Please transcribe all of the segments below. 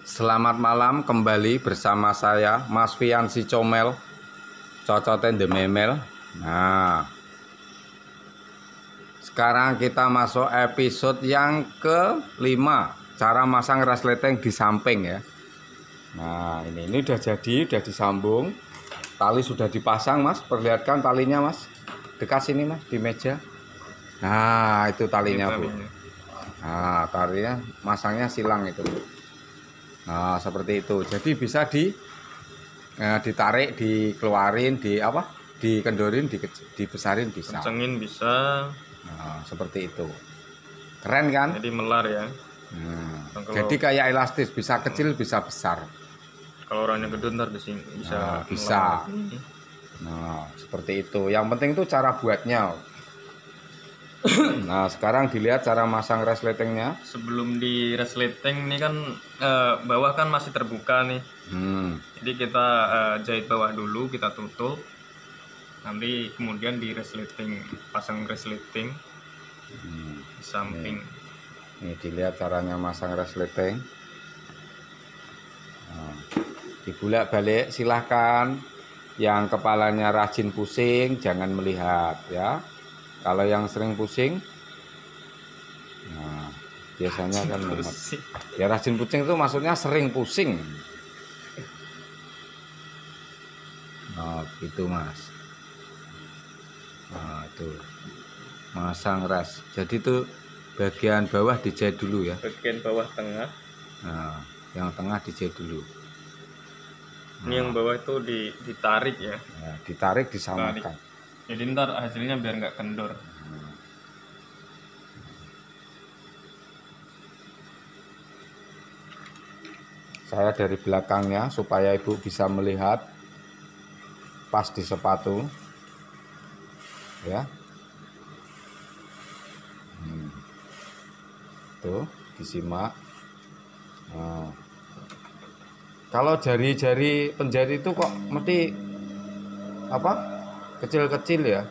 Selamat malam kembali bersama saya Mas Fiansi Comel, Cocoten The Memel. Nah, sekarang kita masuk episode yang kelima, cara masang resleting di samping ya. Nah, ini udah jadi, udah disambung. Tali sudah dipasang Mas, perlihatkan talinya Mas. Dekat sini Mas, di meja. Nah, itu talinya Bu. Nah, talinya masangnya silang itu. Nah, seperti itu. Jadi bisa ditarik, dikeluarin, dikendorin, dibesarin bisa. Kencengin bisa. Nah, seperti itu. Keren kan? Jadi melar ya. Jadi kayak elastis, bisa kecil, bisa besar. Kalau orangnya gede ntar di sini bisa. Bisa. Nah, seperti itu. Yang penting itu cara buatnya. Nah, sekarang dilihat cara masang resletingnya. Sebelum di resleting ini kan bawah kan masih terbuka nih. Jadi kita jahit bawah dulu, kita tutup. Nanti kemudian di resleting, pasang resleting di samping. Ini dilihat caranya masang resleting. Nah, dibulak balik silahkan. Yang kepalanya rajin pusing jangan melihat ya. Kalau yang sering pusing, nah biasanya kan ya rajin pusing itu maksudnya sering pusing. Nah gitu Mas. Nah itu masang res. Jadi itu bagian bawah dijahit dulu ya. Bagian bawah tengah. Nah yang tengah dijahit dulu. Ini yang bawah itu ditarik ya. Nah, ditarik disamakan. Jadi ntar hasilnya biar nggak kendor. Saya dari belakangnya supaya ibu bisa melihat pas di sepatu ya. Tuh disimak. Nah, kalau jari-jari penjahit itu kok mesti kecil-kecil ya.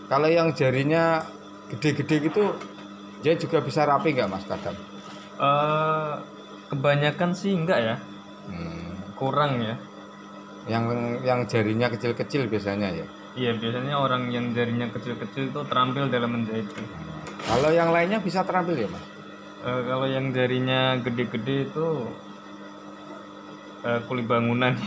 Kalau yang jarinya gede-gede gitu, dia juga bisa rapi nggak Mas kadang? Kebanyakan sih enggak ya. Kurang ya. Yang jarinya kecil-kecil biasanya ya. Iya, biasanya orang yang jarinya kecil-kecil itu terampil dalam menjahit. Kalau yang lainnya bisa terampil ya Mas? Kalau yang jarinya gede-gede itu kuli bangunan.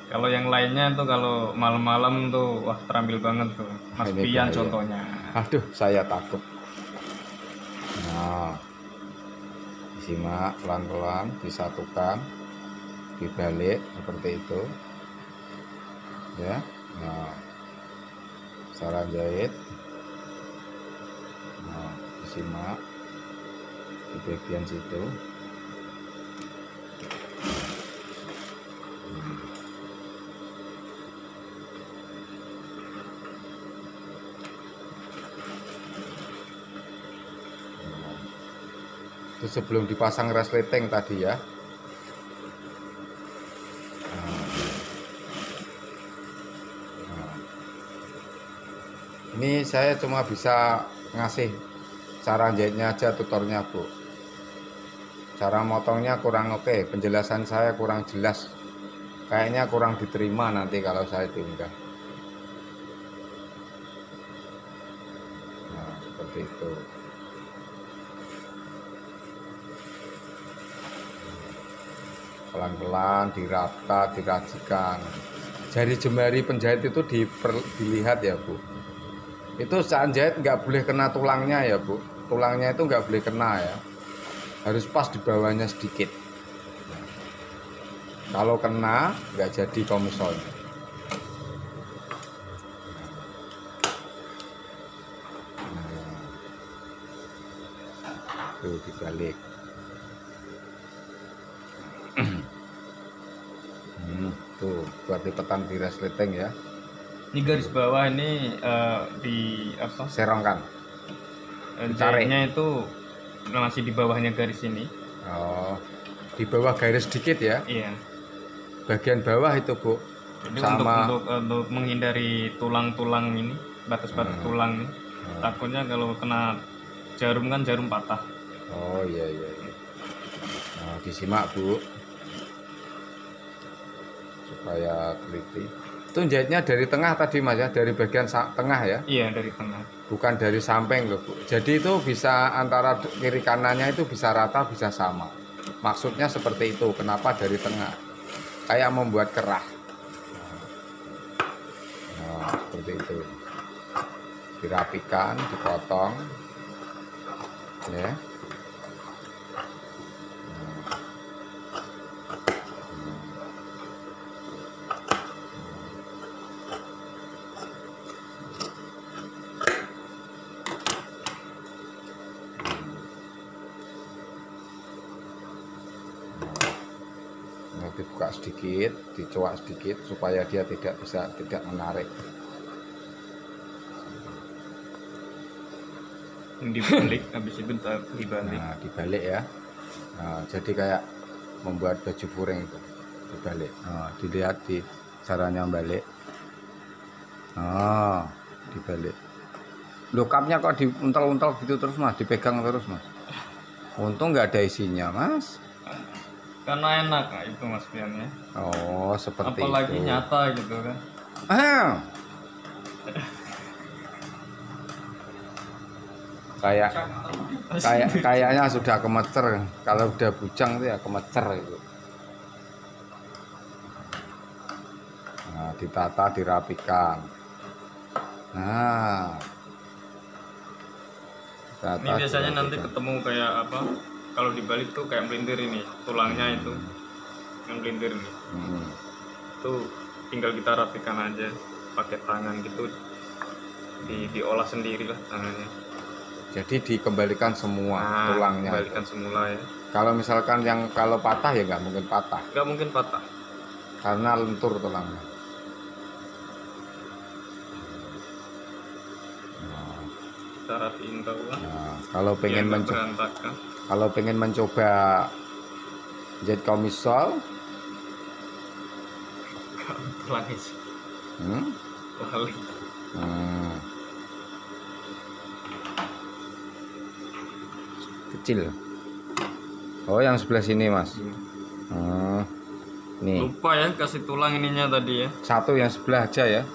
Kalau yang lainnya tuh kalau malam-malam tuh wah terampil banget tuh. Mas Pian contohnya. Aduh, saya takut. Nah, disimak pelan-pelan, disatukan, dibalik seperti itu. Ya. Nah, cara jahit. Nah, disimak di bagian situ. Itu sebelum dipasang resleting tadi ya. Ini saya cuma bisa ngasih cara jahitnya aja, tutornya Bu. Cara motongnya kurang oke, penjelasan saya kurang jelas. Kayaknya kurang diterima nanti kalau saya diunggah. Nah, seperti itu. Pelan-pelan dirata, dirajikan. Jari jemari penjahit itu dilihat ya Bu. Itu saat jahit nggak boleh kena tulangnya ya Bu. Tulangnya itu nggak boleh kena ya. Harus pas di bawahnya sedikit. Kalau kena nggak jadi komisolnya. Tuh dibalik. Tuh buat lipatan di resleting ya. Ini garis bawah ini di apa? Serongkan. Jahitnya itu masih di bawahnya garis ini. Oh, di bawah garis sedikit ya? Iya. Bagian bawah itu Bu. Jadi sama untuk menghindari tulang-tulang ini, batas-batas tulang nih. Takutnya kalau kena jarum kan jarum patah. Oh iya iya, iya. Nah, disimak Bu supaya teliti. Itu jahitnya dari tengah tadi Mas ya, dari bagian tengah ya? Iya, dari tengah. Bukan dari samping loh Bu. Jadi itu bisa antara kiri kanannya itu bisa rata, bisa sama. Maksudnya seperti itu. Kenapa dari tengah? Kayak membuat kerah. Nah, seperti itu. Dirapikan, dipotong. Ya. Dibuka sedikit, dicuak sedikit supaya dia tidak menarik. Dibalik, habis itu dibalik. Nah, dibalik ya. Nah, jadi kayak membuat baju puring itu dibalik. Nah, dilihat di caranya balik. Oh, dibalik. Loh, cupnya kok diuntel-untel gitu terus Mas, dipegang terus Mas. Untung nggak ada isinya Mas. Karena enak nah, itu Mas Piannya. Oh, seperti apalagi itu. Nyata gitu kan. Kayaknya sudah kemecer. Kalau udah bujang itu ya kemecer itu. Nah, ditata, dirapikan. Nah, ditata, Ini biasanya dirapikan. nanti ketemu kayak apa? Kalau dibalik tuh kayak melintir ini, tulangnya itu yang melintir nih. Itu tinggal kita rapikan aja pakai tangan gitu, diolah sendiri lah tangannya. Jadi dikembalikan semua tulangnya. Dikembalikan semula ya. Kalau misalkan kalau patah ya nggak mungkin patah. Nggak mungkin patah. Karena lentur tulangnya. Kita rapiin bawah. Nah, kalau pengen mencoba jahit komisol, Langis. Balik. Kecil. Oh, yang sebelah sini Mas. Nih. Lupa ya kasih tulang ininya tadi ya. Satu yang sebelah aja ya.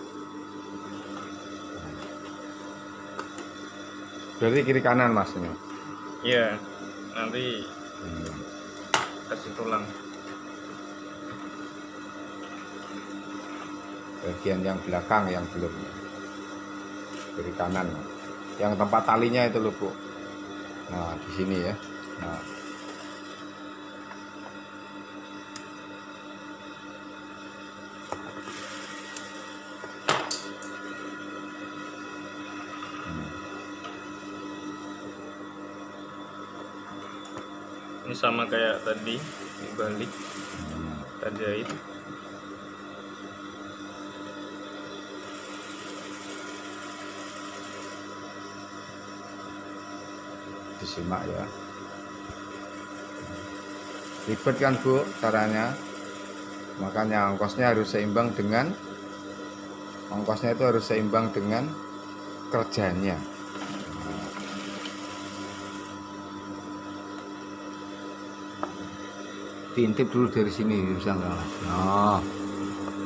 Berarti kiri kanan Mas ini. Iya. Nanti kasih tulang. Bagian yang belakang yang belum. Kiri kanan. Yang tempat talinya itu loh Bu. Nah, di sini ya. Nah. Ini sama kayak tadi, dibalik, kita jahit. Disimak ya. Ribet kan Bu caranya, makanya ongkosnya itu harus seimbang dengan kerjanya. Diintip dulu dari sini bisa nggak Mas?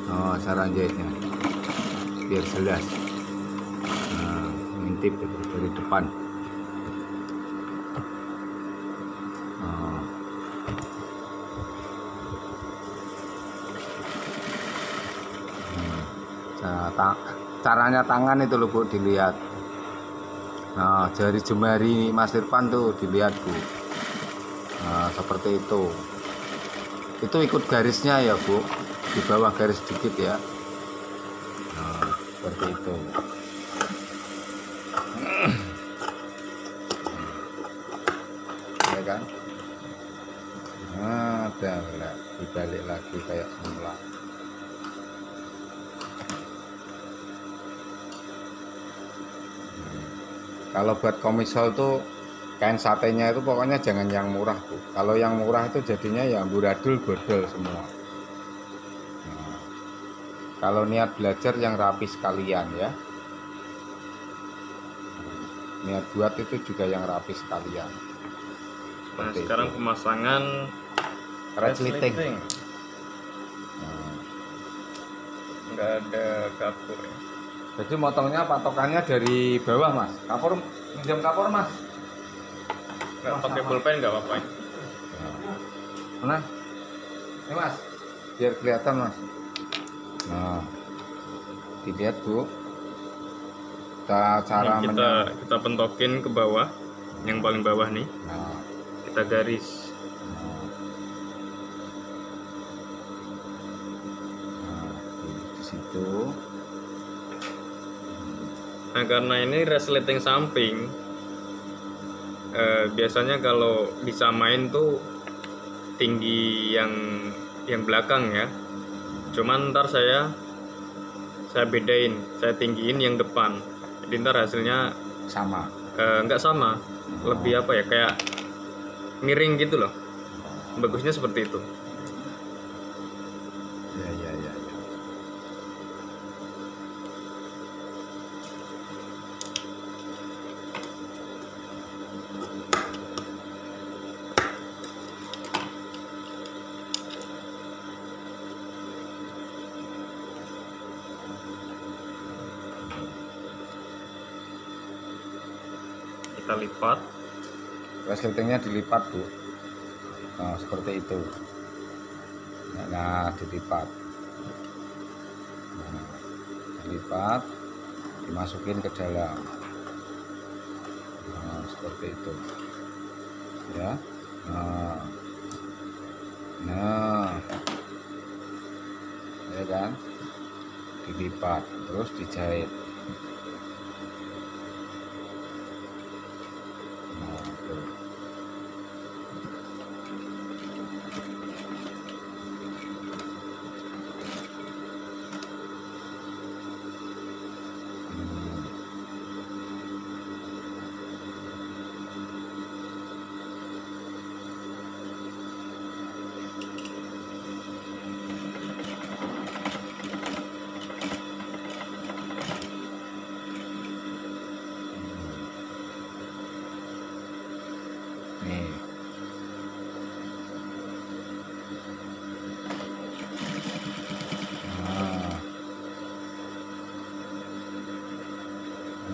Oh cara jahitnya biar jelas. Nah, ngintip itu dari depan. Caranya tangan itu loh Bu, dilihat. Nah, jari jemari Mas Irfan tuh dilihat Bu. Nah, seperti itu. Itu ikut garisnya ya Bu, di bawah garis sedikit ya. Nah, seperti itu. Ya kan? Nah, dibalik lagi kayak semula. Kalau buat komisol tuh kain satenya itu pokoknya jangan yang murah Bu. Kalau yang murah itu jadinya ya amburadul bodol semua. Nah, kalau niat belajar yang rapi sekalian ya. Niat buat itu juga yang rapi sekalian. Nah, sekarang pemasangan resleting. Nggak ada kapur ya. Jadi motongnya patokannya dari bawah mas. Kapur, minjam kapur mas. Nggak pakai pulpen nggak apa-apa. Mana? Ini mas, biar kelihatan mas. Nah, dilihat bu. Cara kita pentokin ke bawah, yang paling bawah nih. Nah, kita garis. Di situ. Nah, karena ini resleting samping, biasanya kalau disamain tuh tinggi yang belakang ya. Cuman ntar saya bedain, saya tinggiin yang depan. Jadi ntar hasilnya sama. Nggak sama, lebih apa ya, kayak miring gitu loh. Bagusnya seperti itu. Ya. Kita lipat. Resletingnya dilipat bu. Nah, seperti itu. Nah, dilipat. Nah, dilipat, dimasukin ke dalam. Nah, seperti itu. Ya. Nah, ya kan? Dilipat, terus dijahit. Nih.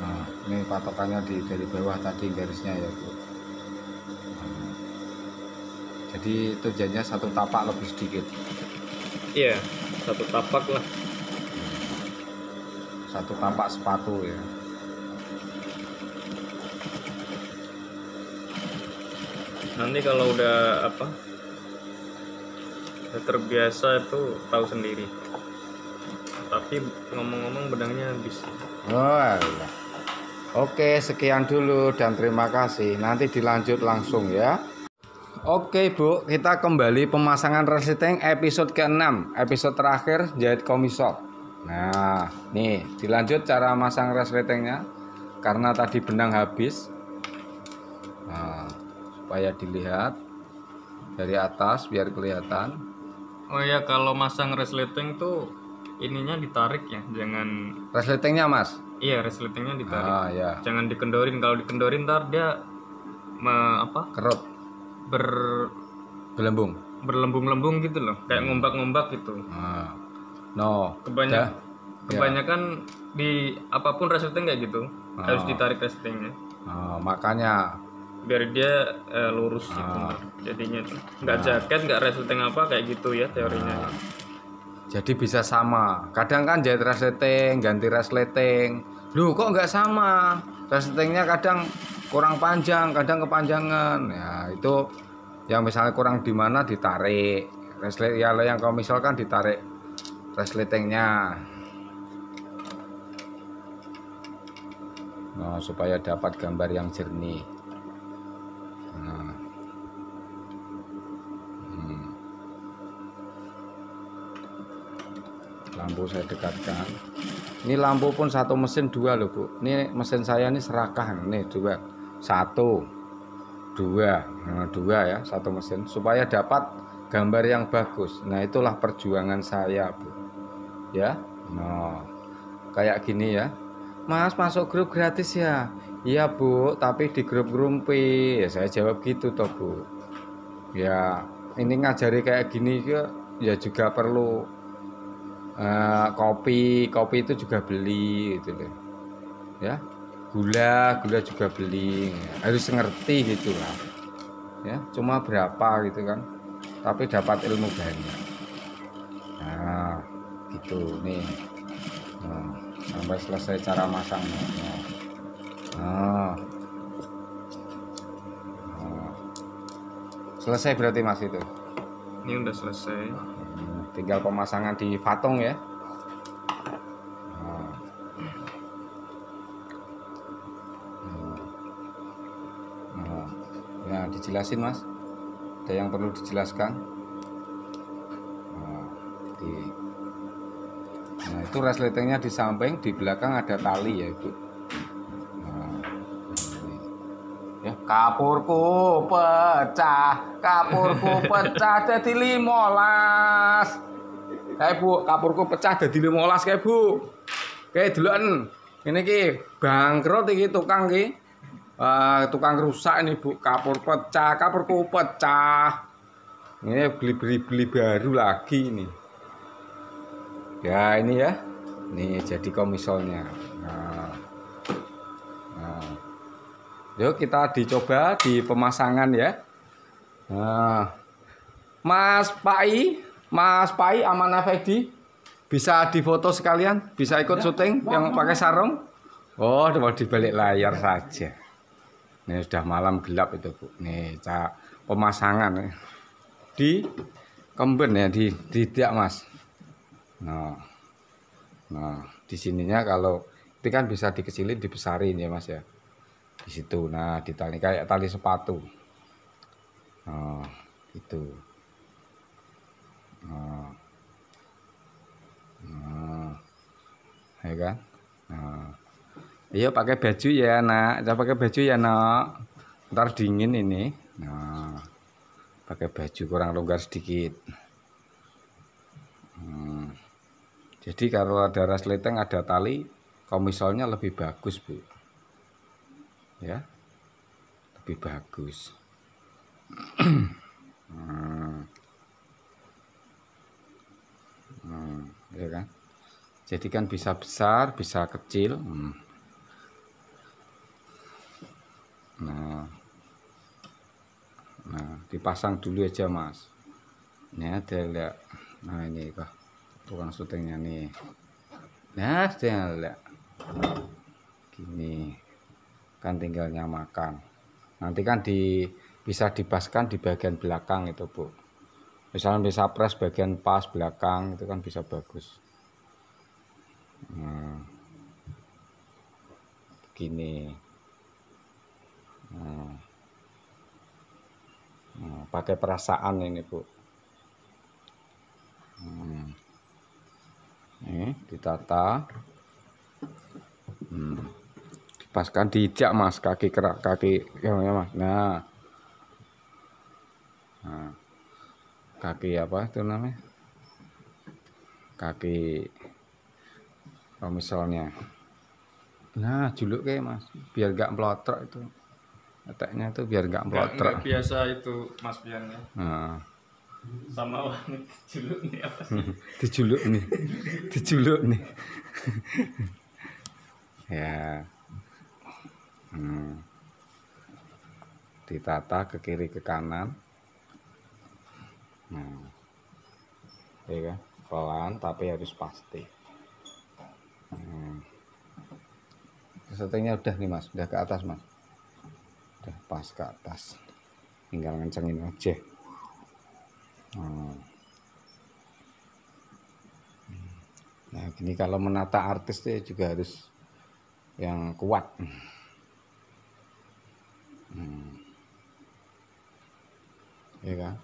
Nah, ini patokannya dari bawah tadi garisnya ya bu. Jadi tujuannya satu tapak lebih sedikit. Iya, satu tapak lah. Satu tapak sepatu ya. Nanti kalau udah udah terbiasa itu tahu sendiri. Tapi ngomong-ngomong benangnya habis. Oh, alah. Oke, sekian dulu dan terima kasih. Nanti dilanjut langsung ya. Oke bu, kita kembali pemasangan resleting episode ke-6, episode terakhir jahit komisol. Nah, nih dilanjut cara masang resletingnya. Karena tadi benang habis. Nah, supaya dilihat dari atas biar kelihatan. Oh ya, kalau masang resleting tuh ininya ditarik ya, jangan. Resletingnya mas? Iya, resletingnya ditarik. Ya. Jangan dikendorin. Kalau dikendorin ntar dia kerut, berlembung gitu loh, kayak ngombak-ngombak gitu. Kebanyakan di apapun resleting kayak gitu, harus ditarik resletingnya. Makanya biar dia lurus gitu jadinya tuh. Nggak jaket, nggak resleting apa kayak gitu ya teorinya. Jadi bisa sama. Kadang kan jahit resleting, ganti resleting. Loh kok nggak sama? Resletingnya kadang kurang panjang, kadang kepanjangan. Ya itu yang misalnya kurang di mana ditarik. Resleting ya yang kalau misalkan ditarik resletingnya. Nah, supaya dapat gambar yang jernih. Nah. Lampu saya dekatkan. Ini lampu pun satu mesin dua loh bu. Ini mesin saya ini serakah nih dua, satu, dua, nah, dua ya satu mesin supaya dapat gambar yang bagus. Nah itulah perjuangan saya bu. Ya, nah kayak gini ya. Mas masuk grup gratis ya? Iya Bu, tapi di grup Rumpi. Ya saya jawab gitu toh Bu. Ya ini ngajari kayak gini ya juga perlu kopi itu juga beli gitu loh. Ya gula juga beli, harus ngerti gitu lah. Ya cuma berapa gitu kan, tapi dapat ilmu banyak. Nah gitu nih. Nah, sampai selesai cara masangnya. Nah, nah. Selesai berarti Mas itu. Ini udah selesai. Tinggal pemasangan di patung ya. Ya dijelasin Mas. Ada yang perlu dijelaskan? Nah, itu resletingnya di samping, di belakang ada tali ya Ibu. Nah, ya kapurku pecah jadi 15. Kayak Bu, kapurku pecah jadi 15 kayak Bu. Kayak deloken. Ini ki bangkrut iki tukang ki. Tukang rusak ini Bu, kapurku pecah. Ini beli baru lagi ini. Ya ini ya, ini jadi komisolnya. Nah, yuk kita dicoba di pemasangan ya. Nah, Mas Pai Amanah Fedi, bisa difoto sekalian, bisa ikut syuting yang pakai sarung. Oh, mau di balik layar saja. Ini sudah malam gelap itu Bu. Nih pemasangan di kemben ya, di tiak Mas. Nah, di sininya kalau itu kan bisa dikecilin, dibesarin ya Mas ya. Di situ, nah di tali kayak tali sepatu. Nah, itu. Ya kan? Nah, iya pakai baju ya Nak, saya pakai baju ya Nak. Ntar dingin ini. Nah, pakai baju kurang longgar sedikit. Jadi kalau ada resleting ada tali, komisolnya lebih bagus Bu. Ya, lebih bagus. Ya kan? Jadi kan bisa besar, bisa kecil. Nah, dipasang dulu aja Mas. Ini ada lihat. Nah ini kok tukang syutingnya nih. Nah, sudah lihat. Gini. Kan tinggal nyamakan. Nanti kan bisa dipaskan di bagian belakang itu Bu. Misalnya bisa press bagian pas belakang itu kan bisa bagus. Nah, begini. Nah, pakai perasaan ini Bu. Ini ditata. Dipaskan dijak Mas, kaki ya Mas. Nah, kaki apa itu namanya? Kaki komisolnya. Nah, juluk kayak Mas, biar gak melotrok itu. Letaknya itu biar gak melotrok. Nggak biasa itu Mas Bian ya. Nah. Sama wanita juluk nih apa sih? Dijuluk nih. Ya. Ditata ke kiri ke kanan. Nah, ya kan? Pelan tapi harus pasti. Settingnya udah nih Mas, udah ke atas Mas, udah pas ke atas, tinggal ngencengin aja. Nah gini kalau menata artis tuh juga harus yang kuat. Ya kan?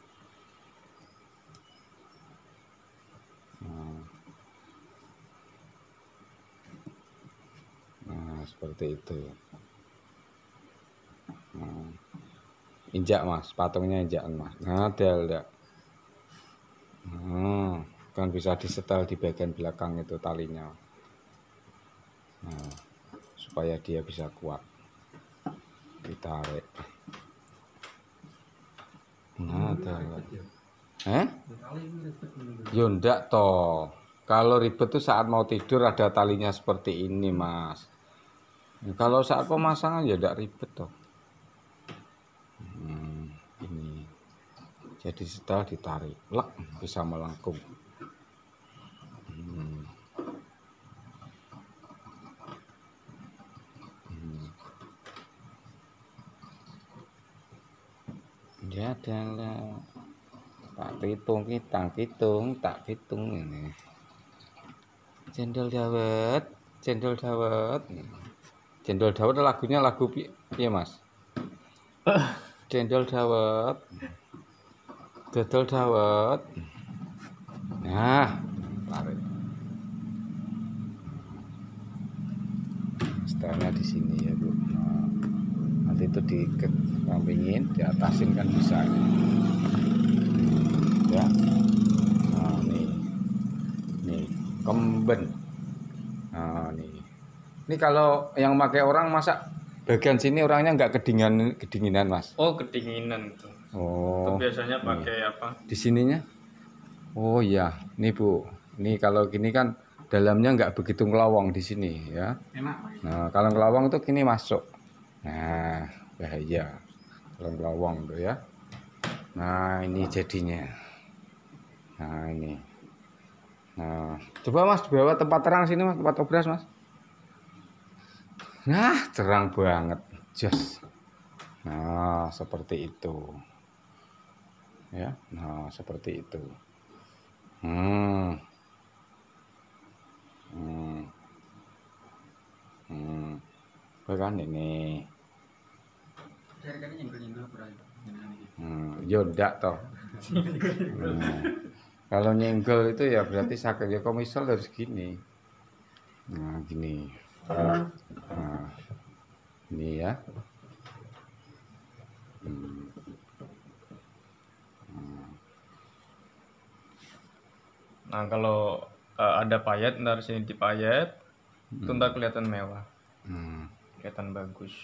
Nah seperti itu. Injak Mas, patungnya injakan Mas. Nah ada. Kan bisa disetel di bagian belakang itu talinya. Nah, supaya dia bisa kuat. Ditarik. Nah, yo ndak toh. Kalau ribet tuh saat mau tidur ada talinya seperti ini, Mas. Kalau saat pemasangan ya ndak ribet toh. Ini. Jadi setelah ditarik, lek bisa melengkung. Ya adalah tak pitung tak pitung ini. Cendol dawet. Cendol dawet lagunya lagu piye, Mas? Cendol dawet. Dodol dawet. Nah, tarik. Setelahnya di sini ya, Bu. Nah, nanti itu dirampingin, diatasin kan bisa. Ya. Nah, nih kemben. Nah, nih. Ini kalau yang pakai orang masak bagian sini orangnya nggak kedinginan, Mas. Oh, kedinginan tuh. Oh. Itu biasanya pakai apa? Di sininya? Oh iya, nih Bu. Ini kalau gini kan dalamnya nggak begitu ngelawang di sini ya. Enak. Nah, kalau ngelawang tuh gini masuk. Nah, bahaya. Kalau ngelawang tuh ya. Nah, ini jadinya. Nah, ini. Nah, coba Mas dibawa tempat terang sini, Mas, tempat obras, Mas. Nah, terang banget. Jos. Nah, seperti itu. Ya. Nah, seperti itu. Kan ini. Yo ndak toh. Kalau nyenggol itu ya berarti sakit ya, komisol harus gini. Nah, gini. Nah, ini ya. Nah, kalau ada payet, ntar sini dipayet, itu ntar kelihatan mewah, kelihatan bagus.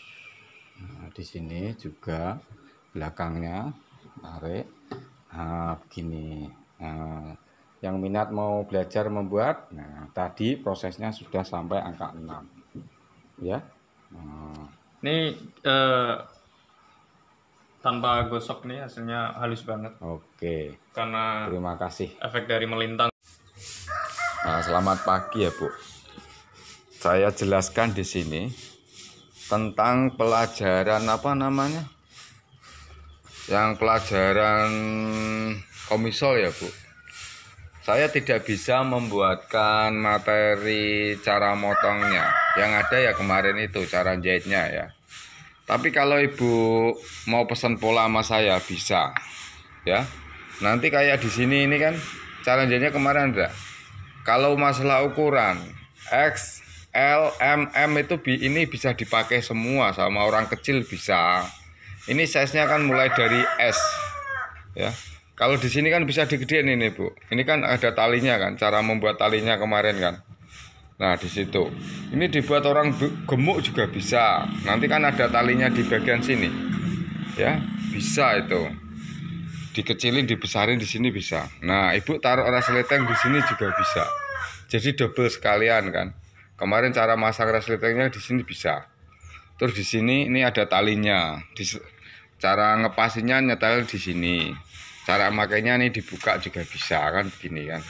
Nah, di sini juga belakangnya tarik. Nah, begini. Nah, yang minat mau belajar membuat, nah tadi prosesnya sudah sampai angka 6. Ya. Nah. Ini tanpa gosok nih hasilnya halus banget. Oke. Karena terima kasih. Efek dari melintang. Nah, selamat pagi ya, Bu. Saya jelaskan di sini tentang pelajaran apa namanya? Yang pelajaran komisol ya, Bu. Saya tidak bisa membuatkan materi cara motongnya. Yang ada ya kemarin itu cara jahitnya ya. Tapi kalau Ibu mau pesan pola sama saya bisa. Ya. Nanti kayak di sini ini kan cara jahitnya kemarin enggak. Kalau masalah ukuran X, L, M, M itu ini bisa dipakai semua, sama orang kecil bisa. Ini size-nya kan mulai dari S. Ya. Kalau di sini kan bisa digedein ini, Bu. Ini kan ada talinya kan, cara membuat talinya kemarin kan. Nah, di situ. Ini dibuat orang gemuk juga bisa. Nanti kan ada talinya di bagian sini. Ya, bisa itu. Dikecilin, dibesarin di sini bisa. Nah, Ibu taruh resleting di sini juga bisa. Jadi double sekalian kan. Kemarin cara masang resletingnya di sini bisa. Terus di sini ini ada talinya. Cara ngepasinya nyetel di sini. Cara makainya nih dibuka juga bisa kan begini kan.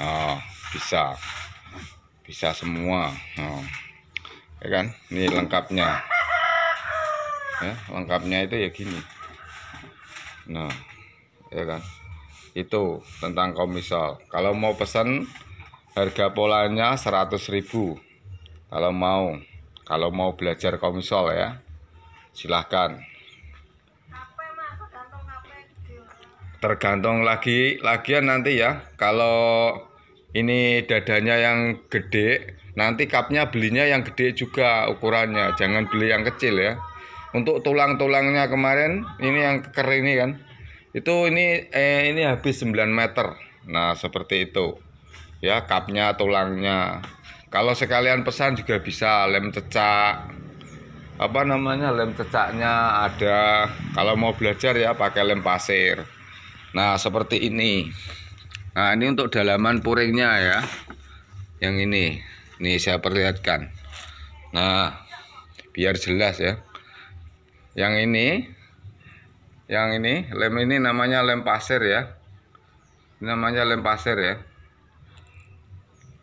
Oh, bisa. Bisa semua. Oh. Ya kan? Ini lengkapnya. Ya, lengkapnya itu ya gini. Nah, ya kan, itu tentang komisol. Kalau mau pesan harga polanya 100.000 kalau mau belajar komisol ya silahkan. Tergantung lagian nanti ya. Kalau ini dadanya yang gede, nanti kapnya belinya yang gede juga ukurannya, jangan beli yang kecil ya. Untuk tulang-tulangnya kemarin ini yang keker ini kan, itu ini habis 9 meter. Nah, seperti itu ya, kapnya, tulangnya. Kalau sekalian pesan juga bisa lem cecak. Apa namanya, lem cecaknya ada. Kalau mau belajar ya pakai lem pasir. Nah seperti ini. Nah ini untuk dalaman puringnya ya. Yang ini saya perlihatkan. Nah biar jelas ya. Yang ini lem ini namanya lem pasir ya. Namanya lem pasir ya.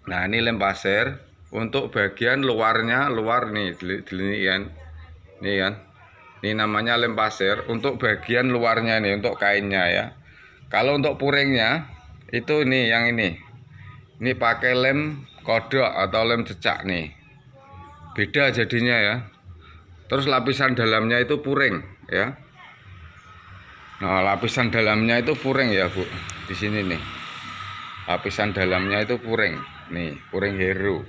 Nah ini lem pasir. Untuk bagian luarnya, luar nih, kan. Ini kan. Ini namanya lem pasir. Untuk bagian luarnya nih, untuk kainnya ya. Kalau untuk puringnya itu ini yang ini. Ini pakai lem kodok atau lem cecak nih. Beda jadinya ya. Terus lapisan dalamnya itu puring ya. Nah, lapisan dalamnya itu puring ya, Bu. Di sini nih. Lapisan dalamnya itu puring. Nih, puring hero.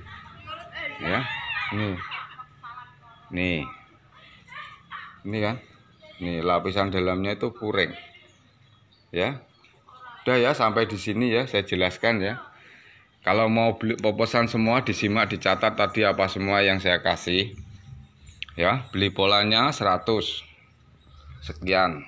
Ya. Nih. Ini kan. Nih, lapisan dalamnya itu puring. Ya. Udah ya, sampai di sini ya saya jelaskan ya. Kalau mau beli pesan semua disimak, dicatat tadi apa semua yang saya kasih. Ya, beli polanya 100 sekian.